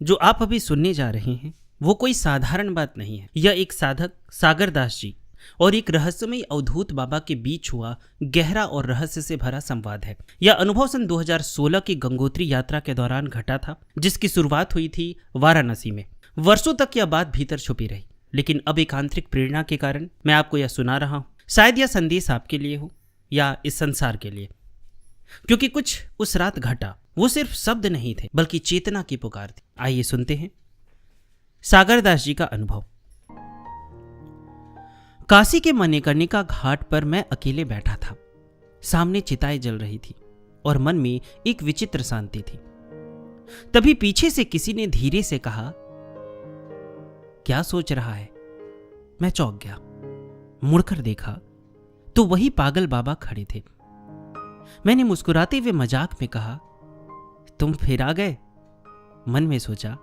जो आप अभी सुनने जा रहे हैं वो कोई साधारण बात नहीं है। यह एक साधक सागर दास जी और एक रहस्यमय अवधूत बाबा के बीच हुआ गहरा और रहस्य से भरा संवाद है। यह अनुभव सन 2016 की गंगोत्री यात्रा के दौरान घटा था, जिसकी शुरुआत हुई थी वाराणसी में। वर्षों तक यह बात भीतर छुपी रही, लेकिन अब एक आंतरिक प्रेरणा के कारण मैं आपको यह सुना रहा हूँ। शायद यह संदेश आपके लिए हो या इस संसार के लिए, क्योंकि कुछ उस रात घटा वो सिर्फ शब्द नहीं थे बल्कि चेतना की पुकार थी। आइए सुनते हैं सागर दास जी का अनुभव। काशी के मणिकर्णिका घाट पर मैं अकेले बैठा था। सामने चिताएं जल रही थी और मन में एक विचित्र शांति थी। तभी पीछे से किसी ने धीरे से कहा, क्या सोच रहा है? मैं चौंक गया। मुड़कर देखा तो वही पागल बाबा खड़े थे। मैंने मुस्कुराते हुए मजाक में कहा, तुम फिर आ गए? मन में सोचा,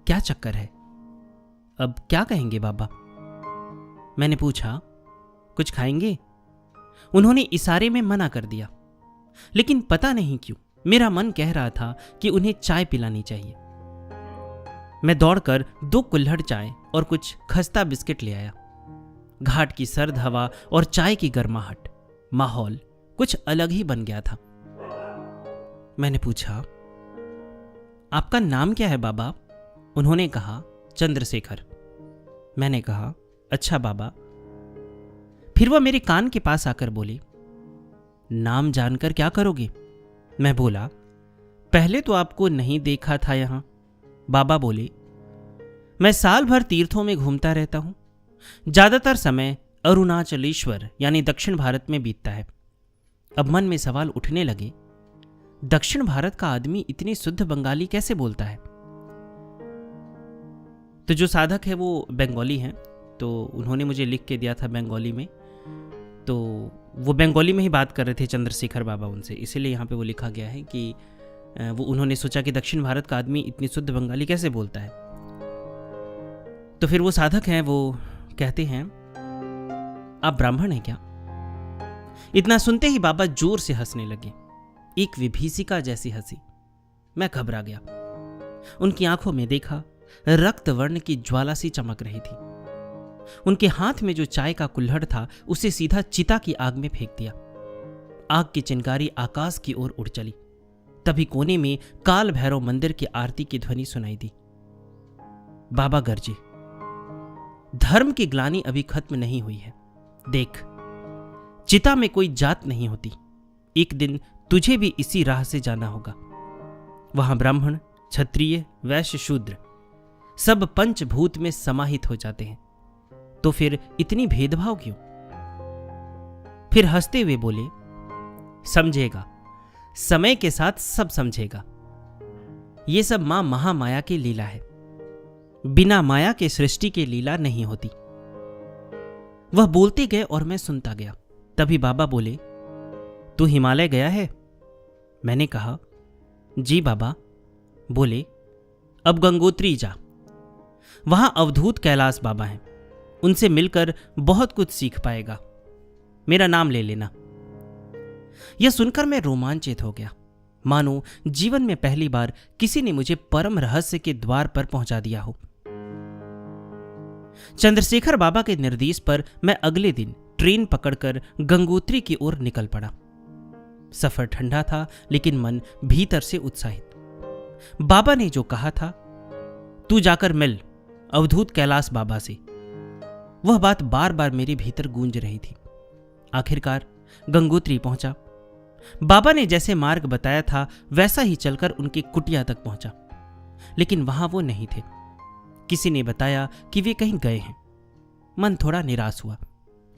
क्या चक्कर है? अब क्या कहेंगे बाबा? मैंने पूछा, कुछ खाएंगे? उन्होंने इशारे में मना कर दिया, लेकिन पता नहीं क्यों मेरा मन कह रहा था कि उन्हें चाय पिलानी चाहिए। मैं दौड़कर 2 कुल्हड़ चाय और कुछ खस्ता बिस्किट ले आया। घाट की सर्द हवा और चाय की गर्माहट, माहौल कुछ अलग ही बन गया था। मैंने पूछा, आपका नाम क्या है बाबा? उन्होंने कहा, चंद्रशेखर। मैंने कहा, अच्छा बाबा। फिर वह मेरे कान के पास आकर बोले, नाम जानकर क्या करोगे? मैं बोला, पहले तो आपको नहीं देखा था यहां। बाबा बोले, मैं साल भर तीर्थों में घूमता रहता हूं। ज्यादातर समय अरुणाचलेश्वर यानी दक्षिण भारत में बीतता है। अब मन में सवाल उठने लगे, दक्षिण भारत का आदमी इतनी शुद्ध बंगाली कैसे बोलता है? तो जो साधक है वो बंगाली हैं, तो उन्होंने मुझे लिख के दिया था बंगाली में। तो वो बंगाली में ही बात कर रहे थे चंद्रशेखर बाबा उनसे, इसीलिए यहाँ पे वो लिखा गया है कि वो उन्होंने सोचा कि दक्षिण भारत का आदमी इतनी शुद्ध बंगाली कैसे बोलता है। तो फिर वो साधक हैं, वो कहते हैं, आप ब्राह्मण हैं क्या? इतना सुनते ही बाबा जोर से हंसने लगे, एक विभीषिका जैसी हंसी। मैं घबरा गया। उनकी आंखों में देखा, रक्त वर्ण की ज्वाला सी चमक रही थी। उनके हाथ में जो चाय का कुल्हड़ था उसे सीधा चिता की आग में फेंक दिया। आग की चिंगारी आकाश की ओर उड़ चली। तभी कोने में काल भैरव मंदिर की आरती की ध्वनि सुनाई दी। बाबा गरजे, धर्म की ग्लानि अभी खत्म नहीं हुई है। देख, चिता में कोई जात नहीं होती। एक दिन तुझे भी इसी राह से जाना होगा। वहां ब्राह्मण, क्षत्रिय, वैश्य, शूद्र सब पंचभूत में समाहित हो जाते हैं। तो फिर इतनी भेदभाव क्यों? फिर हंसते हुए बोले, समझेगा, समय के साथ सब समझेगा। ये सब मां महामाया की लीला है। बिना माया के सृष्टि की लीला नहीं होती। वह बोलते गए और मैं सुनता गया। तभी बाबा बोले, तू हिमालय गया है? मैंने कहा, जी बाबा। बोले, अब गंगोत्री जा। वहां अवधूत कैलाश बाबा हैं, उनसे मिलकर बहुत कुछ सीख पाएगा। मेरा नाम ले लेना। यह सुनकर मैं रोमांचित हो गया, मानो जीवन में पहली बार किसी ने मुझे परम रहस्य के द्वार पर पहुंचा दिया हो। चंद्रशेखर बाबा के निर्देश पर मैं अगले दिन ट्रेन पकड़कर गंगोत्री की ओर निकल पड़ा। सफर ठंडा था, लेकिन मन भीतर से उत्साहित। बाबा ने जो कहा था, तू जाकर मिल अवधूत कैलाश बाबा से, वह बात बार बार मेरे भीतर गूंज रही थी। आखिरकार गंगोत्री पहुंचा। बाबा ने जैसे मार्ग बताया था वैसा ही चलकर उनकी कुटिया तक पहुंचा, लेकिन वहां वो नहीं थे। किसी ने बताया कि वे कहीं गए हैं। मन थोड़ा निराश हुआ,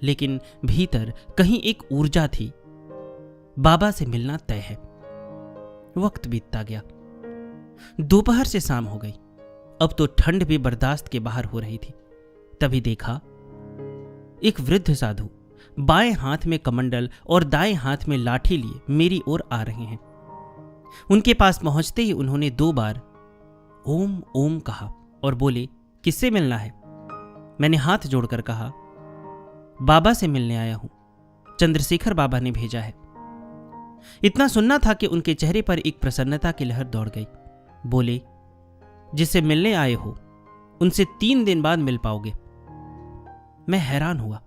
लेकिन भीतर कहीं एक ऊर्जा थी, बाबा से मिलना तय है। वक्त बीतता गया। दोपहर से शाम हो गई। अब तो ठंड भी बर्दाश्त के बाहर हो रही थी। तभी देखा, एक वृद्ध साधु बाएं हाथ में कमंडल और दाएं हाथ में लाठी लिए मेरी ओर आ रहे हैं। उनके पास पहुंचते ही उन्होंने 2 बार ओम ओम कहा और बोले, किससे मिलना है? मैंने हाथ जोड़कर कहा, बाबा से मिलने आया हूं, चंद्रशेखर बाबा ने भेजा है। इतना सुनना था कि उनके चेहरे पर एक प्रसन्नता की लहर दौड़ गई। बोले, जिससे मिलने आए हो उनसे 3 दिन बाद मिल पाओगे। मैं हैरान हुआ,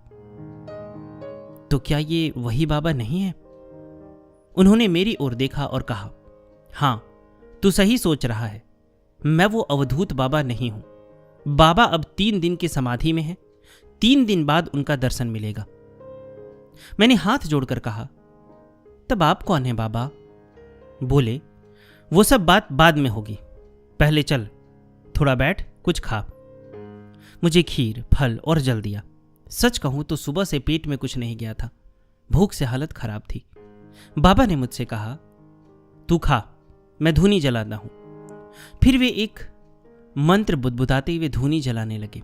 तो क्या ये वही बाबा नहीं है? उन्होंने मेरी ओर देखा और कहा, हां, तू सही सोच रहा है, मैं वो अवधूत बाबा नहीं हूं। बाबा अब 3 दिन की समाधि में है, 3 दिन बाद उनका दर्शन मिलेगा। मैंने हाथ जोड़कर कहा, तब आप कौन हैं बाबा? बोले, वो सब बात बाद में होगी, पहले चल, थोड़ा बैठ, कुछ खा। मुझे खीर, फल और जल दिया। सच कहूं तो सुबह से पेट में कुछ नहीं गया था, भूख से हालत खराब थी। बाबा ने मुझसे कहा, तू खा, मैं धूनी जलाता हूं। फिर वे एक मंत्र बुदबुदाते हुए धूनी जलाने लगे।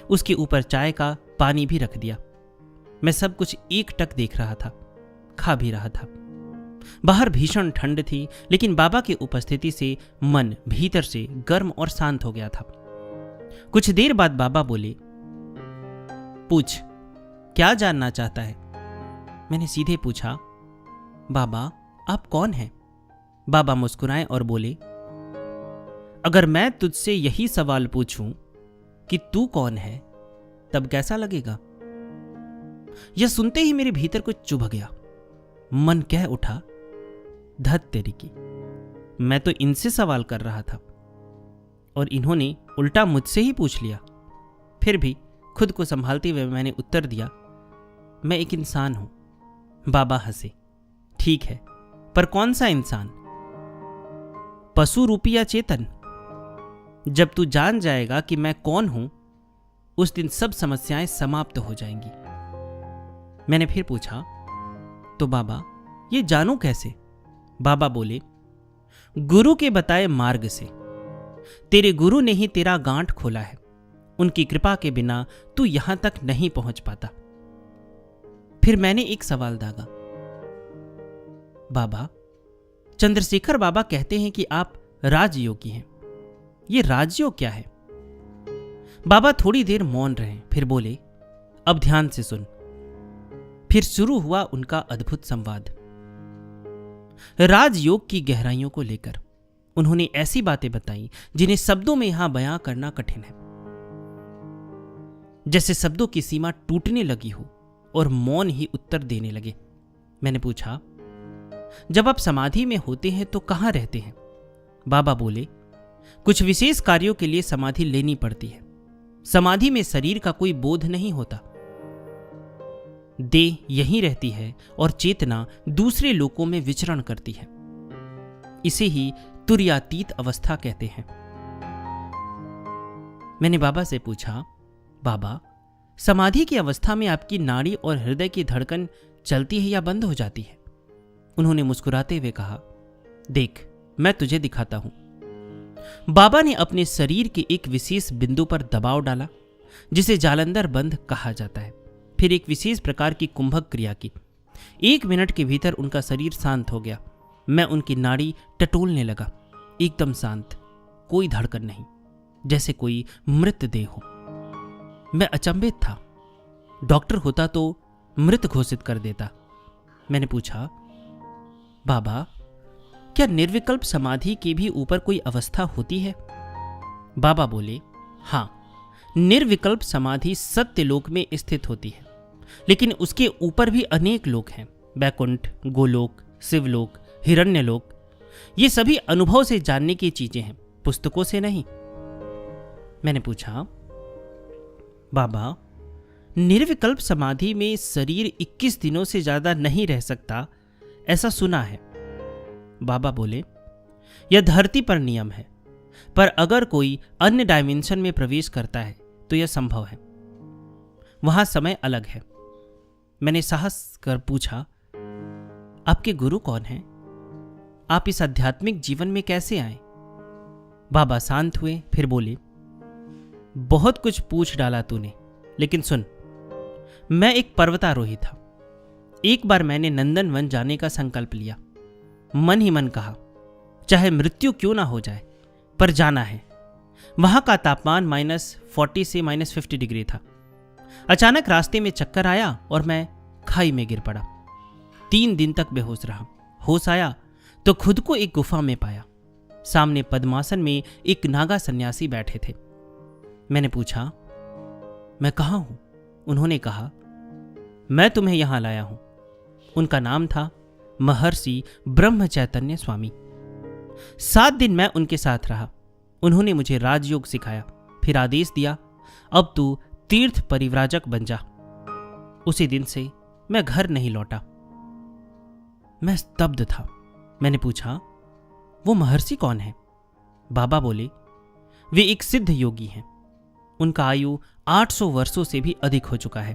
उसके ऊपर चाय का पानी भी रख दिया। मैं सब कुछ एकटक देख रहा था, खा भी रहा था। बाहर भीषण ठंड थी, लेकिन बाबा की उपस्थिति से मन भीतर से गर्म और शांत हो गया था। कुछ देर बाद बाबा बोले, पूछ, क्या जानना चाहता है? मैंने सीधे पूछा, बाबा आप कौन हैं? बाबा मुस्कुराए और बोले, अगर मैं तुझसे यही सवाल पूछूं कि तू कौन है, तब कैसा लगेगा? यह सुनते ही मेरे भीतर कुछ चुभ गया। मन कह उठा, धत तेरी की, मैं तो इनसे सवाल कर रहा था और इन्होंने उल्टा मुझसे ही पूछ लिया। फिर भी खुद को संभालते हुए मैंने उत्तर दिया, मैं एक इंसान हूं। बाबा हंसे, ठीक है, पर कौन सा इंसान? पशु रूपी या चेतन? जब तू जान जाएगा कि मैं कौन हूं, उस दिन सब समस्याएं समाप्त हो जाएंगी। मैंने फिर पूछा, तो बाबा ये जानूं कैसे? बाबा बोले, गुरु के बताए मार्ग से। तेरे गुरु ने ही तेरा गांठ खोला है, उनकी कृपा के बिना तू यहां तक नहीं पहुंच पाता। फिर मैंने एक सवाल दागा, बाबा चंद्रशेखर बाबा कहते हैं कि आप राजयोगी हैं, ये राजयोग क्या है? बाबा थोड़ी देर मौन रहे, फिर बोले, अब ध्यान से सुन। फिर शुरू हुआ उनका अद्भुत संवाद। राजयोग की गहराइयों को लेकर उन्होंने ऐसी बातें बताई जिन्हें शब्दों में यहां बयां करना कठिन है। जैसे शब्दों की सीमा टूटने लगी हो और मौन ही उत्तर देने लगे। मैंने पूछा, जब आप समाधि में होते हैं तो कहां रहते हैं? बाबा बोले, कुछ विशेष कार्यों के लिए समाधि लेनी पड़ती है। समाधि में शरीर का कोई बोध नहीं होता, देह यहीं रहती है और चेतना दूसरे लोकों में विचरण करती है। इसे ही तुर्यातीत अवस्था कहते हैं। मैंने बाबा से पूछा, बाबा समाधि की अवस्था में आपकी नाड़ी और हृदय की धड़कन चलती है या बंद हो जाती है? उन्होंने मुस्कुराते हुए कहा, देख मैं तुझे दिखाता हूं। बाबा ने अपने शरीर के एक विशेष बिंदु पर दबाव डाला, जिसे जालंधर बंद कहा जाता है। फिर एक विशेष प्रकार की कुंभक क्रिया की। 1 मिनट के भीतर उनका शरीर शांत हो गया। मैं उनकी नाड़ी टटोलने लगा, एकदम शांत, कोई धड़कन नहीं, जैसे कोई मृत देह हो। मैं अचंभित था, डॉक्टर होता तो मृत घोषित कर देता। मैंने पूछा, बाबा क्या निर्विकल्प समाधि के भी ऊपर कोई अवस्था होती है? बाबा बोले, हां, निर्विकल्प समाधि सत्यलोक में स्थित होती है, लेकिन उसके ऊपर भी अनेक लोक हैं, बैकुंठ, गोलोक, शिवलोक, हिरण्यलोक। ये सभी अनुभव से जानने की चीजें हैं, पुस्तकों से नहीं। मैंने पूछा, बाबा निर्विकल्प समाधि में शरीर 21 दिनों से ज्यादा नहीं रह सकता, ऐसा सुना है। बाबा बोले, यह धरती पर नियम है, पर अगर कोई अन्य डायमेंशन में प्रवेश करता है तो यह संभव है, वहां समय अलग है। मैंने साहस कर पूछा, आपके गुरु कौन हैं? आप इस आध्यात्मिक जीवन में कैसे आए? बाबा शांत हुए, फिर बोले, बहुत कुछ पूछ डाला तूने, लेकिन सुन, मैं एक पर्वतारोही था। एक बार मैंने नंदनवन जाने का संकल्प लिया। मन ही मन कहा, चाहे मृत्यु क्यों ना हो जाए, पर जाना है। वहां का तापमान -40 से -50 डिग्री था। अचानक रास्ते में चक्कर आया और मैं खाई में गिर पड़ा। 3 दिन तक बेहोश रहा। होश आया तो खुद को एक गुफा में पाया। सामने पद्मासन में एक नागा सन्यासी बैठे थे। मैंने पूछा, मैं कहाँ हूं? उन्होंने कहा, मैं तुम्हें यहां लाया हूं। उनका नाम था महर्षि ब्रह्म चैतन्य स्वामी। 7 दिन मैं उनके साथ रहा। उन्होंने मुझे राजयोग सिखाया, फिर आदेश दिया, अब तू तीर्थ परिव्राजक बन जा। उसी दिन से मैं घर नहीं लौटा। मैं स्तब्ध था। मैंने पूछा, वो महर्षि कौन है? बाबा बोले, वे एक सिद्ध योगी हैं। उनका आयु 800 वर्षों से भी अधिक हो चुका है।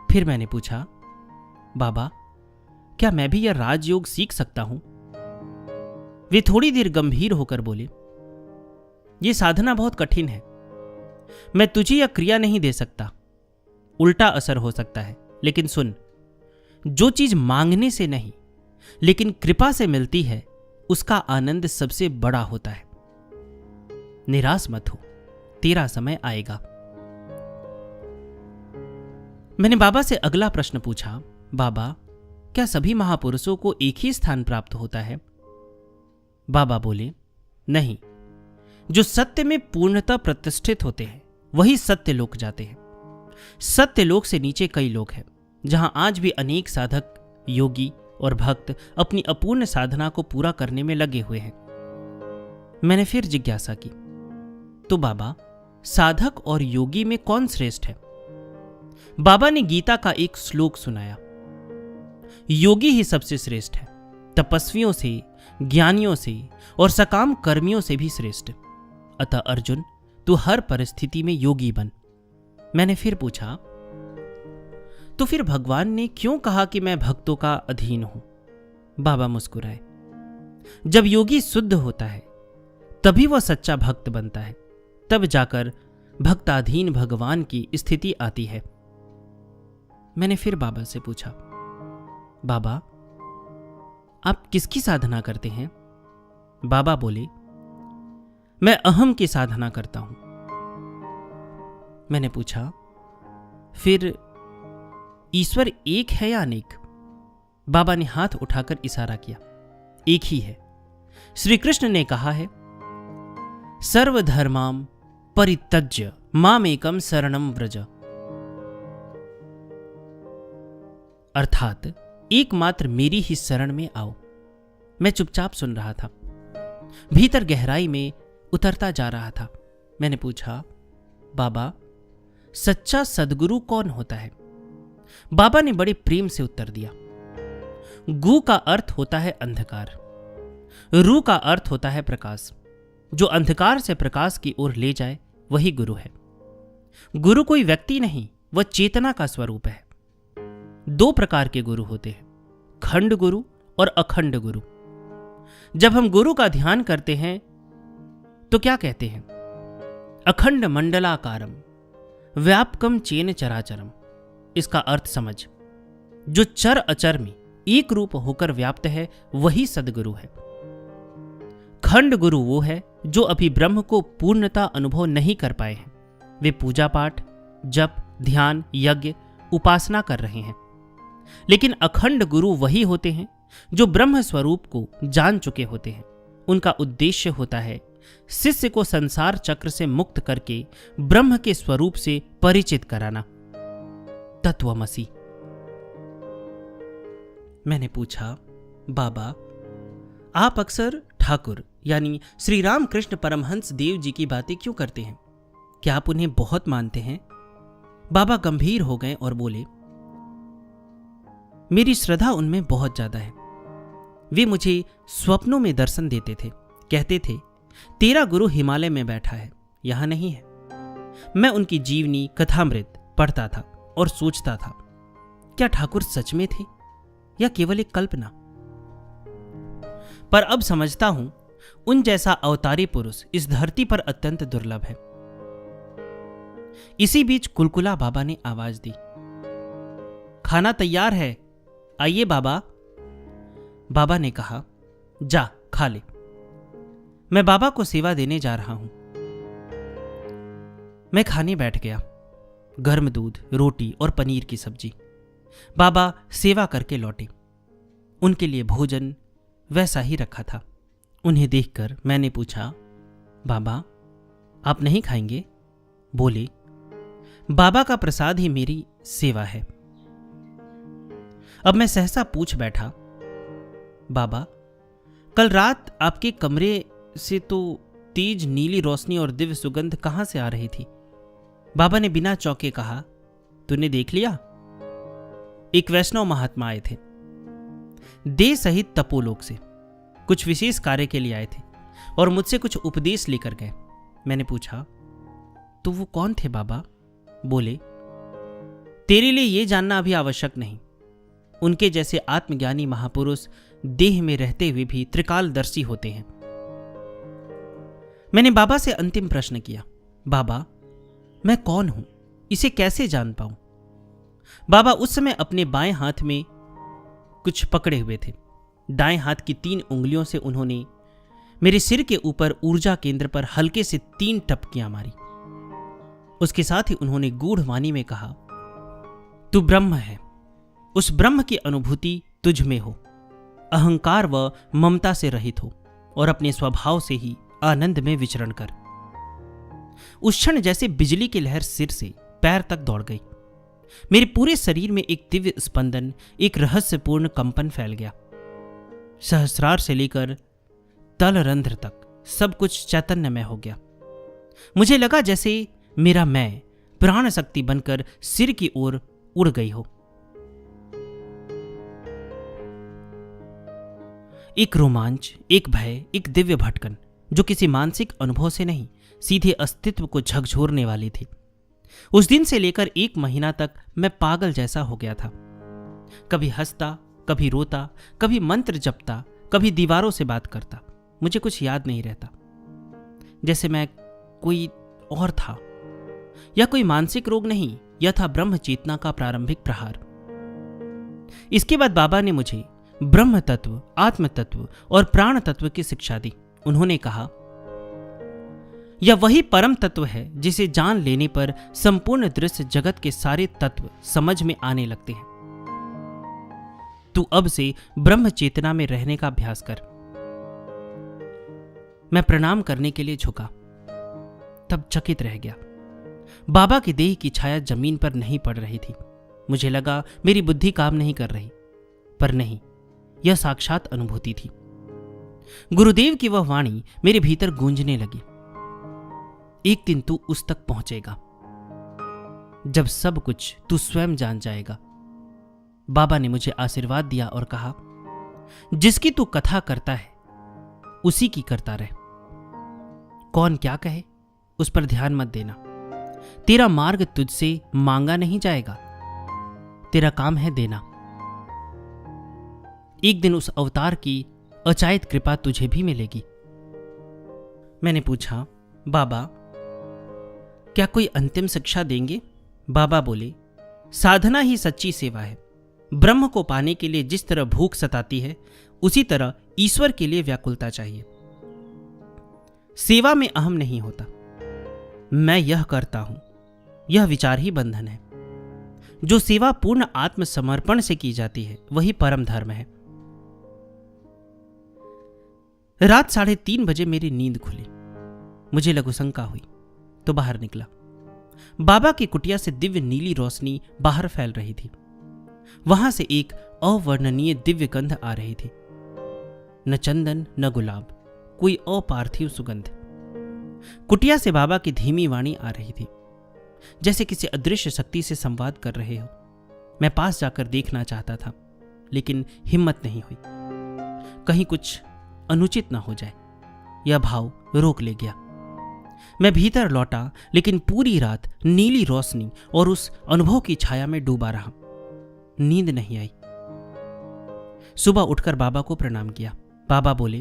फिर मैंने पूछा, बाबा, क्या मैं भी यह राजयोग सीख सकता हूं? वे थोड़ी देर गंभीर होकर बोले, यह साधना बहुत कठिन है। मैं तुझे यह क्रिया नहीं दे सकता, उल्टा असर हो सकता है। लेकिन सुन, जो चीज मांगने से नहीं लेकिन कृपा से मिलती है, उसका आनंद सबसे बड़ा होता है। निराश मत हो, तेरा समय आएगा। मैंने बाबा से अगला प्रश्न पूछा, बाबा, क्या सभी महापुरुषों को एक ही स्थान प्राप्त होता है? बाबा बोले, नहीं, जो सत्य में पूर्णतः प्रतिष्ठित होते हैं वही सत्य लोक जाते हैं। सत्य लोक से नीचे कई लोक हैं, जहां आज भी अनेक साधक, योगी और भक्त अपनी अपूर्ण साधना को पूरा करने में लगे हुए हैं। मैंने फिर जिज्ञासा की, तो बाबा, साधक और योगी में कौन श्रेष्ठ है? बाबा ने गीता का एक श्लोक सुनाया, योगी ही सबसे श्रेष्ठ है, तपस्वियों से, ज्ञानियों से और सकाम कर्मियों से भी श्रेष्ठ। अतः अर्जुन, तू हर परिस्थिति में योगी बन। मैंने फिर पूछा, तो फिर भगवान ने क्यों कहा कि मैं भक्तों का अधीन हूं? बाबा मुस्कुराए, जब योगी शुद्ध होता है तभी वह सच्चा भक्त बनता है, तब जाकर भक्ताधीन भगवान की स्थिति आती है। मैंने फिर बाबा से पूछा, बाबा, आप किसकी साधना करते हैं? बाबा बोले, मैं अहम की साधना करता हूं। मैंने पूछा, फिर ईश्वर एक है या अनेक? बाबा ने हाथ उठाकर इशारा किया, एक ही है। श्री कृष्ण ने कहा है, सर्वधर्माम परित्यज्य मामेकम शरणम व्रज। अर्थात एकमात्र मेरी ही शरण में आओ। मैं चुपचाप सुन रहा था, भीतर गहराई में उतरता जा रहा था। मैंने पूछा, बाबा, सच्चा सद्गुरु कौन होता है? बाबा ने बड़े प्रेम से उत्तर दिया, गु का अर्थ होता है अंधकार, रू का अर्थ होता है प्रकाश। जो अंधकार से प्रकाश की ओर ले जाए वही गुरु है। गुरु कोई व्यक्ति नहीं, वह चेतना का स्वरूप है। 2 प्रकार के गुरु होते हैं, खंड गुरु और अखंड गुरु। जब हम गुरु का ध्यान करते हैं तो क्या कहते हैं? अखंड मंडलाकारम व्यापकम चेन चराचरम। इसका अर्थ समझ, जो चर अचर में एक रूप होकर व्याप्त है वही सदगुरु है। खंड गुरु वो है जो अभी ब्रह्म को पूर्णता अनुभव नहीं कर पाए हैं। वे पूजा पाठ, जप, ध्यान, यज्ञ, उपासना कर रहे हैं। लेकिन अखंड गुरु वही होते हैं जो ब्रह्म स्वरूप को जान चुके होते हैं। उनका उद्देश्य होता है शिष्य को संसार चक्र से मुक्त करके ब्रह्म के स्वरूप से परिचित कराना। तत्वमसि। मैंने पूछा, बाबा, आप अक्सर ठाकुर यानी श्री राम कृष्ण परमहंस देव जी की बातें क्यों करते हैं? क्या आप उन्हें बहुत मानते हैं? बाबा गंभीर हो गए और बोले, मेरी श्रद्धा उनमें बहुत ज्यादा है। वे मुझे स्वप्नों में दर्शन देते थे, कहते थे, तेरा गुरु हिमालय में बैठा है, यहां नहीं है। मैं उनकी जीवनी कथामृत पढ़ता था और सोचता था, क्या ठाकुर सच में थे या केवल एक कल्पना? पर अब समझता हूं, उन जैसा अवतारी पुरुष इस धरती पर अत्यंत दुर्लभ है। इसी बीच कुलकुला बाबा ने आवाज दी, खाना तैयार है, आइए बाबा। बाबा ने कहा, जा खा ले। मैं बाबा को सेवा देने जा रहा हूं। मैं खाने बैठ गया। गर्म दूध, रोटी और पनीर की सब्जी। बाबा सेवा करके लौटे। उनके लिए भोजन, वैसा ही रखा था। उन्हें देखकर मैंने पूछा, बाबा आप नहीं खाएंगे? बोले, बाबा का प्रसाद ही मेरी सेवा है। अब मैं सहसा पूछ बैठा, बाबा कल रात आपके कमरे से तो तेज नीली रोशनी और दिव्य सुगंध कहां से आ रही थी? बाबा ने बिना चौंके कहा, तूने देख लिया? एक वैष्णव महात्मा आए थे, देह सहित तपोलोक से, कुछ विशेष कार्य के लिए आए थे और मुझसे कुछ उपदेश लेकर गए। मैंने पूछा, तो वो कौन थे बाबा? बोले, तेरे लिए यह जानना अभी आवश्यक नहीं। उनके जैसे आत्मज्ञानी महापुरुष देह में रहते हुए भी त्रिकालदर्शी होते हैं। मैंने बाबा से अंतिम प्रश्न किया, बाबा मैं कौन हूं, इसे कैसे जान पाऊं? बाबा उस समय अपने बाएं हाथ में कुछ पकड़े हुए थे। दाएं हाथ की 3 उंगलियों से उन्होंने मेरे सिर के ऊपर ऊर्जा केंद्र पर हल्के से 3 टपकियां मारी। उसके साथ ही उन्होंने गूढ़ वाणी में कहा, तू ब्रह्म है, उस ब्रह्म की अनुभूति तुझ में हो, अहंकार व ममता से रहित हो और अपने स्वभाव से ही आनंद में विचरण कर। उस क्षण जैसे बिजली की लहर सिर से पैर तक दौड़ गई। मेरे पूरे शरीर में एक दिव्य स्पंदन, एक रहस्यपूर्ण कंपन फैल गया। सहस्रार से लेकर तलरंध्र तक सब कुछ चैतन्यमय हो गया। मुझे लगा जैसे मेरा मैं प्राण शक्ति बनकर सिर की ओर उड़ गई हो। एक रोमांच, एक भय, एक दिव्य भटकन जो किसी मानसिक अनुभव से नहीं, सीधे अस्तित्व को झकझोरने वाली थी। उस दिन से लेकर 1 महीना तक मैं पागल जैसा हो गया था। कभी हंसता, कभी रोता, कभी मंत्र जपता, कभी दीवारों से बात करता। मुझे कुछ याद नहीं रहता, जैसे मैं कोई और था। यह कोई मानसिक रोग नहीं, यह था ब्रह्म चेतना का प्रारंभिक प्रहार। इसके बाद बाबा ने मुझे ब्रह्म तत्व, आत्म तत्व और प्राण तत्व की शिक्षा दी। उन्होंने कहा, यह वही परम तत्व है जिसे जान लेने पर संपूर्ण दृश्य जगत के सारे तत्व समझ में आने लगते हैं। तू अब से ब्रह्म चेतना में रहने का अभ्यास कर। मैं प्रणाम करने के लिए झुका, तब चकित रह गया। बाबा की देह की छाया जमीन पर नहीं पड़ रही थी। मुझे लगा मेरी बुद्धि काम नहीं कर रही, पर नहीं, यह साक्षात अनुभूति थी। गुरुदेव की वह वाणी मेरे भीतर गूंजने लगी, एक दिन तू उस तक पहुंचेगा जब सब कुछ तू स्वयं जान जाएगा। बाबा ने मुझे आशीर्वाद दिया और कहा, जिसकी तू कथा करता है उसी की करता रह। कौन क्या कहे उस पर ध्यान मत देना। तेरा मार्ग तुझसे मांगा नहीं जाएगा, तेरा काम है देना। एक दिन उस अवतार की अचायत कृपा तुझे भी मिलेगी। मैंने पूछा, बाबा क्या कोई अंतिम शिक्षा देंगे? बाबा बोले, साधना ही सच्ची सेवा है। ब्रह्म को पाने के लिए जिस तरह भूख सताती है, उसी तरह ईश्वर के लिए व्याकुलता चाहिए। सेवा में अहम नहीं होता, मैं यह करता हूं, यह विचार ही बंधन है। जो सेवा पूर्ण आत्मसमर्पण से की जाती है वही परम धर्म है। रात 3:30 बजे मेरी नींद खुली। मुझे लघुशंका हुई तो बाहर निकला। बाबा की कुटिया से दिव्य नीली रोशनी बाहर फैल रही थी। वहां से एक अवर्णनीय दिव्य गंध आ रही थी। न चंदन न गुलाब, कोई अपार्थिव सुगंध। कुटिया से बाबा की धीमी वाणी आ रही थी, जैसे किसी अदृश्य शक्ति से संवाद कर रहे हो। मैं पास जाकर देखना चाहता था, लेकिन हिम्मत नहीं हुई, कहीं कुछ अनुचित ना हो जाए। यह भाव रोक ले गया। मैं भीतर लौटा, लेकिन पूरी रात नीली रोशनी और उस अनुभव की छाया में डूबा रहा। नींद नहीं आई। सुबह उठकर बाबा को प्रणाम किया। बाबा बोले,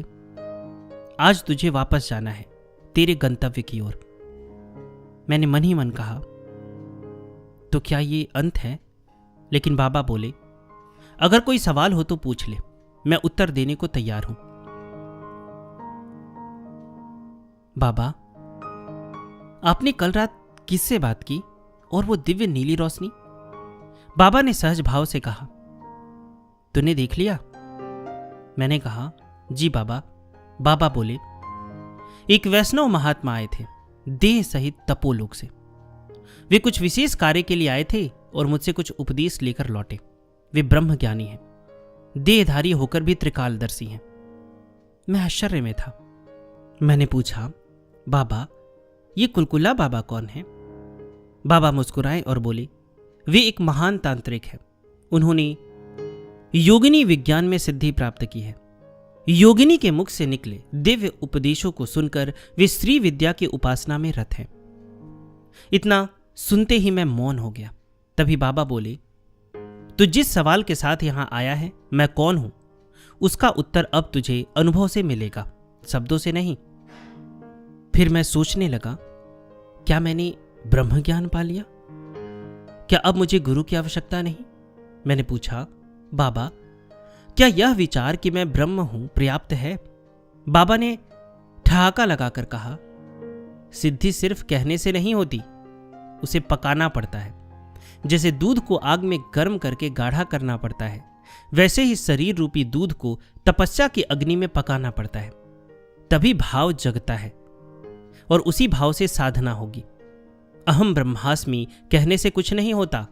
आज तुझे वापस जाना है, तेरे गंतव्य की ओर। मैंने मन ही मन कहा, तो क्या ये अंत है? लेकिन बाबा बोले, अगर कोई सवाल हो तो पूछ ले, मैं उत्तर देने को तैयार हूं। बाबा, आपने कल रात किससे बात की और वो दिव्य नीली रोशनी? बाबा ने सहज भाव से कहा, तूने देख लिया? मैंने कहा, जी बाबा। बाबा बोले, एक वैष्णव महात्मा आए थे, देह सहित तपोलोक से। वे कुछ विशेष कार्य के लिए आए थे और मुझसे कुछ उपदेश लेकर लौटे। वे ब्रह्म ज्ञानी हैं, देहधारी होकर भी त्रिकालदर्शी हैं। मैं आश्चर्य में था। मैंने पूछा, बाबा ये कुलकुला बाबा कौन है? बाबा मुस्कुराए और बोले, वे एक महान तांत्रिक है। उन्होंने योगिनी विज्ञान में सिद्धि प्राप्त की है। योगिनी के मुख से निकले दिव्य उपदेशों को सुनकर वे श्री विद्या की उपासना में रत हैं। इतना सुनते ही मैं मौन हो गया। तभी बाबा बोले, तू जिस सवाल के साथ यहां आया है, मैं कौन हूं, उसका उत्तर अब तुझे अनुभव से मिलेगा, शब्दों से नहीं। फिर मैं सोचने लगा, क्या मैंने ब्रह्म ज्ञान पा लिया? क्या अब मुझे गुरु की आवश्यकता नहीं? मैंने पूछा, बाबा क्या यह विचार कि मैं ब्रह्म हूं पर्याप्त है? बाबा ने ठहाका लगाकर कहा, सिद्धि सिर्फ कहने से नहीं होती, उसे पकाना पड़ता है। जैसे दूध को आग में गर्म करके गाढ़ा करना पड़ता है, वैसे ही शरीर रूपी दूध को तपस्या की अग्नि में पकाना पड़ता है, तभी भाव जगता है और उसी भाव से साधना होगी। अहम ब्रह्मास्मि कहने से कुछ नहीं होता,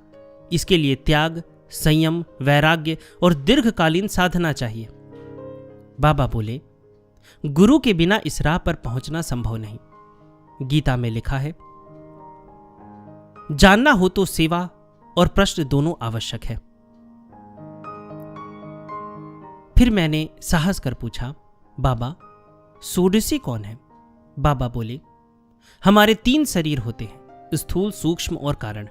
इसके लिए त्याग, संयम, वैराग्य और दीर्घकालीन साधना चाहिए। बाबा बोले, गुरु के बिना इस राह पर पहुंचना संभव नहीं। गीता में लिखा है, जानना हो तो सेवा और प्रश्न दोनों आवश्यक है। फिर मैंने साहस कर पूछा, बाबा षोडशी कौन है? बाबा बोले, हमारे 3 शरीर होते हैं, स्थूल, सूक्ष्म और कारण।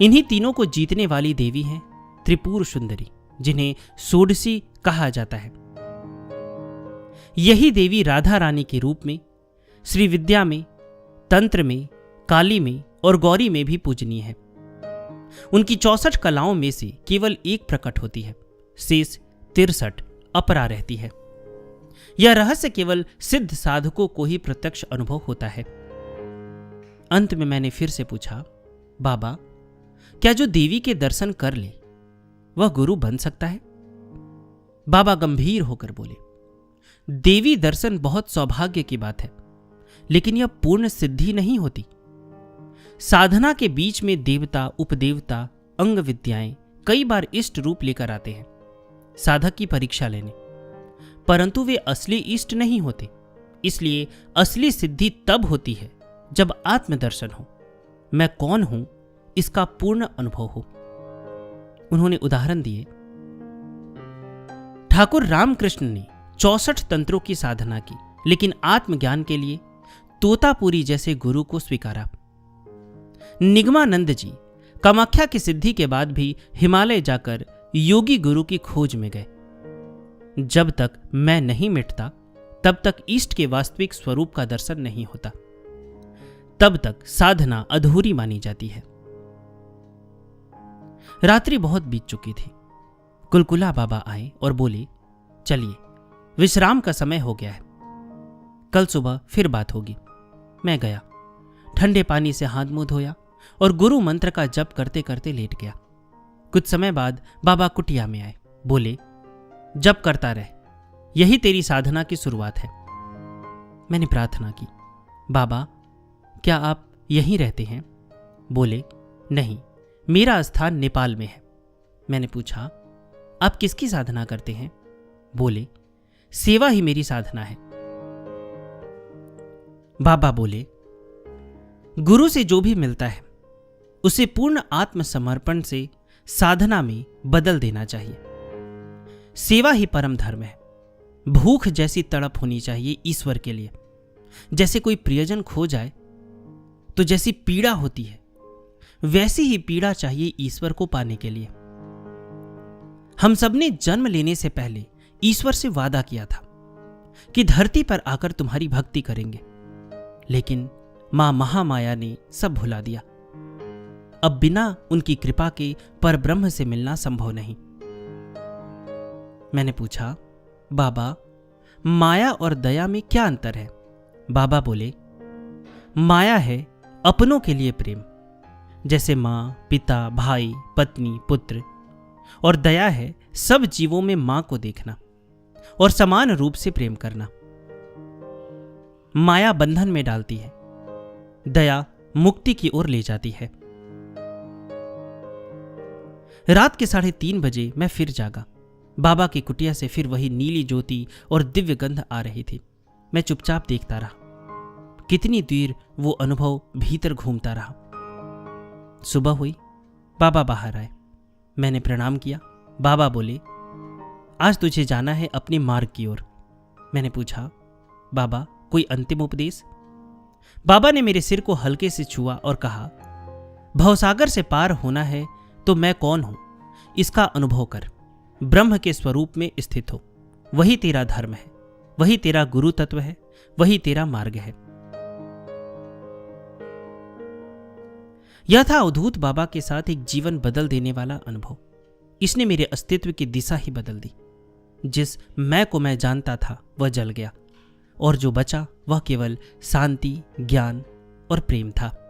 इन्हीं तीनों को जीतने वाली देवी हैं त्रिपुर सुंदरी, जिन्हें षोडशी कहा जाता है। यही देवी राधा रानी के रूप में श्री विद्या में, तंत्र में, काली में और गौरी में भी पूजनीय है। उनकी 64 कलाओं में से केवल एक प्रकट होती है, शेष 63 अपरा रहती है। यह रहस्य केवल सिद्ध साधकों को ही प्रत्यक्ष अनुभव होता है। अंत में मैंने फिर से पूछा, बाबा क्या जो देवी के दर्शन कर ले वह गुरु बन सकता है? बाबा गंभीर होकर बोले, देवी दर्शन बहुत सौभाग्य की बात है, लेकिन यह पूर्ण सिद्धि नहीं होती। साधना के बीच में देवता, उपदेवता, अंग विद्याएं कई बार इष्ट रूप लेकर आते हैं साधक की परीक्षा लेने, परंतु वे असली इष्ट नहीं होते। इसलिए असली सिद्धि तब होती है जब आत्मदर्शन हो, मैं कौन हूं इसका पूर्ण अनुभव हो। उन्होंने उदाहरण दिए, ठाकुर रामकृष्ण ने 64 तंत्रों की साधना की, लेकिन आत्मज्ञान के लिए तोतापुरी जैसे गुरु को स्वीकारा। निगमानंद जी कामाख्या की सिद्धि के बाद भी हिमालय जाकर योगी गुरु की खोज में गए। जब तक मैं नहीं मिटता, तब तक इष्ट के वास्तविक स्वरूप का दर्शन नहीं होता, तब तक साधना अधूरी मानी जाती है। रात्रि बहुत बीत चुकी थी। कुलकुला बाबा आए और बोले, चलिए विश्राम का समय हो गया है, कल सुबह फिर बात होगी। मैं गया, ठंडे पानी से हाथ मुंह धोया और गुरु मंत्र का जप करते करते लेट गया। कुछ समय बाद बाबा कुटिया में आए, बोले, जप करता रह, यही तेरी साधना की शुरुआत है। मैंने प्रार्थना की, बाबा क्या आप यहीं रहते हैं? बोले, नहीं, मेरा स्थान नेपाल में है। मैंने पूछा, आप किसकी साधना करते हैं? बोले, सेवा ही मेरी साधना है। बाबा बोले, गुरु से जो भी मिलता है उसे पूर्ण आत्मसमर्पण से साधना में बदल देना चाहिए। सेवा ही परम धर्म है। भूख जैसी तड़प होनी चाहिए ईश्वर के लिए। जैसे कोई प्रियजन खो जाए तो जैसी पीड़ा होती है, वैसी ही पीड़ा चाहिए ईश्वर को पाने के लिए। हम सबने जन्म लेने से पहले ईश्वर से वादा किया था कि धरती पर आकर तुम्हारी भक्ति करेंगे, लेकिन मां महामाया ने सब भुला दिया। अब बिना उनकी कृपा के परब्रह्म से मिलना संभव नहीं। मैंने पूछा, बाबा माया और दया में क्या अंतर है? बाबा बोले, माया है अपनों के लिए प्रेम, जैसे मां, पिता, भाई, पत्नी, पुत्र, और दया है सब जीवों में मां को देखना और समान रूप से प्रेम करना। माया बंधन में डालती है, दया मुक्ति की ओर ले जाती है। रात के 3:30 बजे मैं फिर जागा। बाबा की कुटिया से फिर वही नीली ज्योति और दिव्य गंध आ रही थी। मैं चुपचाप देखता रहा। कितनी देर वो अनुभव भीतर घूमता रहा। सुबह हुई, बाबा बाहर आए। मैंने प्रणाम किया। बाबा बोले, आज तुझे जाना है अपने मार्ग की ओर। मैंने पूछा, बाबा कोई अंतिम उपदेश? बाबा ने मेरे सिर को हल्के से छुआ और कहा, भवसागर से पार होना है तो मैं कौन हूं इसका अनुभव कर। ब्रह्म के स्वरूप में स्थित हो। वही तेरा धर्म है, वही तेरा गुरु तत्व है, वही तेरा मार्ग है। यह था अवधूत बाबा के साथ एक जीवन बदल देने वाला अनुभव। इसने मेरे अस्तित्व की दिशा ही बदल दी। जिस मैं को मैं जानता था वह जल गया और जो बचा वह केवल शांति, ज्ञान और प्रेम था।